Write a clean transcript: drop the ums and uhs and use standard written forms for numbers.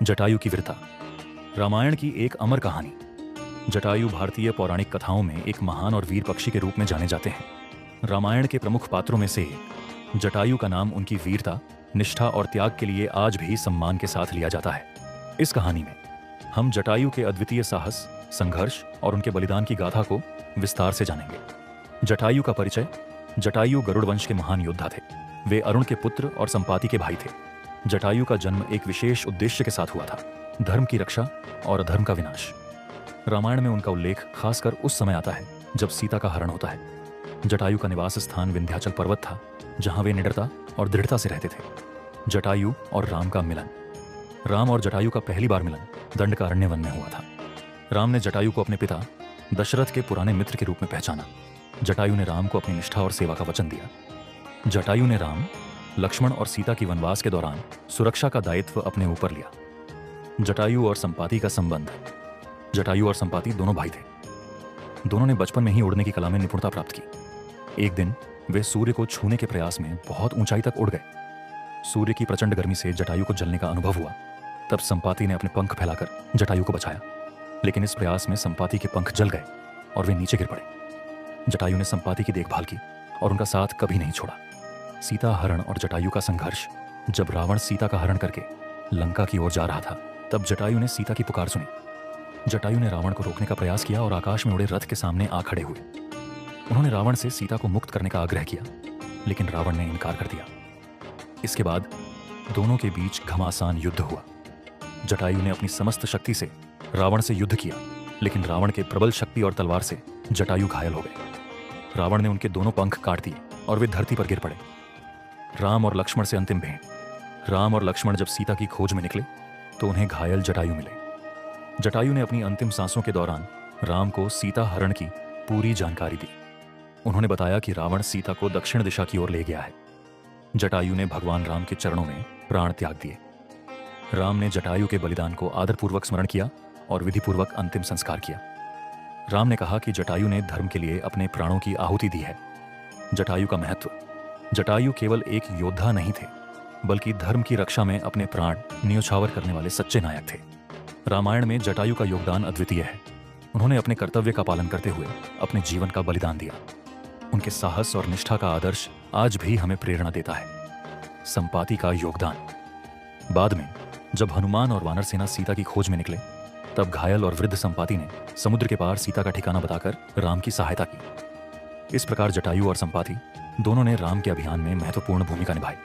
जटायु की वीरता। रामायण की एक अमर कहानी। जटायु भारतीय पौराणिक कथाओं में एक महान और वीर पक्षी के रूप में जाने जाते हैं। रामायण के प्रमुख पात्रों में से एक जटायु का नाम उनकी वीरता, निष्ठा और त्याग के लिए आज भी सम्मान के साथ लिया जाता है। इस कहानी में हम जटायु के अद्वितीय साहस, संघर्ष और उनके बलिदान की गाथा को विस्तार से जानेंगे। जटायु का परिचय। जटायु गरुड़ वंश के महान योद्धा थे। वे अरुण के पुत्र और संपाति के भाई थे। जटायु का जन्म एक विशेष उद्देश्य के साथ हुआ था, धर्म की रक्षा और अधर्म का विनाश। रामायण में उनका उल्लेख खासकर उस समय आता है जब सीता का हरण होता है। जटायु का निवास स्थान विंध्याचल पर्वत था, जहां वे निडरता और दृढ़ता से रहते थे। जटायु और राम का मिलन। राम और जटायु का पहली बार मिलन दंडकारण्य वन में हुआ था। राम ने जटायु को अपने पिता दशरथ के पुराने मित्र के रूप में पहचाना। जटायु ने राम को अपनी निष्ठा और सेवा का वचन दिया। जटायु ने राम, लक्ष्मण और सीता की वनवास के दौरान सुरक्षा का दायित्व अपने ऊपर लिया। जटायु और संपाति का संबंध। जटायु और संपाति दोनों भाई थे। दोनों ने बचपन में ही उड़ने की कला में निपुणता प्राप्त की। एक दिन वे सूर्य को छूने के प्रयास में बहुत ऊंचाई तक उड़ गए। सूर्य की प्रचंड गर्मी से जटायु को जलने का अनुभव हुआ। तब संपाति ने अपने पंख फैलाकर जटायु को बचाया, लेकिन इस प्रयास में संपाति के पंख जल गए और वे नीचे गिर पड़े। जटायु ने संपाति की देखभाल की और उनका साथ कभी नहीं छोड़ा। सीता हरण और जटायु का संघर्ष। जब रावण सीता का हरण करके लंका की ओर जा रहा था, तब जटायु ने सीता की पुकार सुनी। जटायु ने रावण को रोकने का प्रयास किया और आकाश में उड़े रथ के सामने आ खड़े हुए। उन्होंने रावण से सीता को मुक्त करने का आग्रह किया, लेकिन रावण ने इनकार कर दिया। इसके बाद दोनों के बीच घमासान युद्ध हुआ। जटायु ने अपनी समस्त शक्ति से रावण से युद्ध किया, लेकिन रावण के प्रबल शक्ति और तलवार से जटायु घायल हो गए। रावण ने उनके दोनों पंख काट दिए और वे धरती पर गिर पड़े। राम और लक्ष्मण से अंतिम भेंट। राम और लक्ष्मण जब सीता की खोज में निकले तो उन्हें घायल जटायु मिले। जटायु ने अपनी अंतिम सांसों के दौरान राम को सीता हरण की पूरी जानकारी दी। उन्होंने बताया कि रावण सीता को दक्षिण दिशा की ओर ले गया है। जटायु ने भगवान राम के चरणों में प्राण त्याग दिए। राम ने जटायु के बलिदान को आदरपूर्वक स्मरण किया और विधिपूर्वक अंतिम संस्कार किया। राम ने कहा कि जटायु ने धर्म के लिए अपने प्राणों की आहुति दी है। जटायु का महत्व। जटायु केवल एक योद्धा नहीं थे, बल्कि धर्म की रक्षा में अपने प्राण न्योछावर करने वाले सच्चे नायक थे। रामायण में जटायु का योगदान अद्वितीय है। उन्होंने अपने कर्तव्य का पालन करते हुए अपने जीवन का बलिदान दिया। उनके साहस और निष्ठा का आदर्श आज भी हमें प्रेरणा देता है। संपाति का योगदान। बाद में जब हनुमान और वानर सेना सीता की खोज में निकले, तब घायल और वृद्ध संपाति ने समुद्र के पार सीता का ठिकाना बताकर राम की सहायता की। इस प्रकार जटायु और संपाति दोनों ने राम के अभियान में महत्वपूर्ण भूमिका निभाई।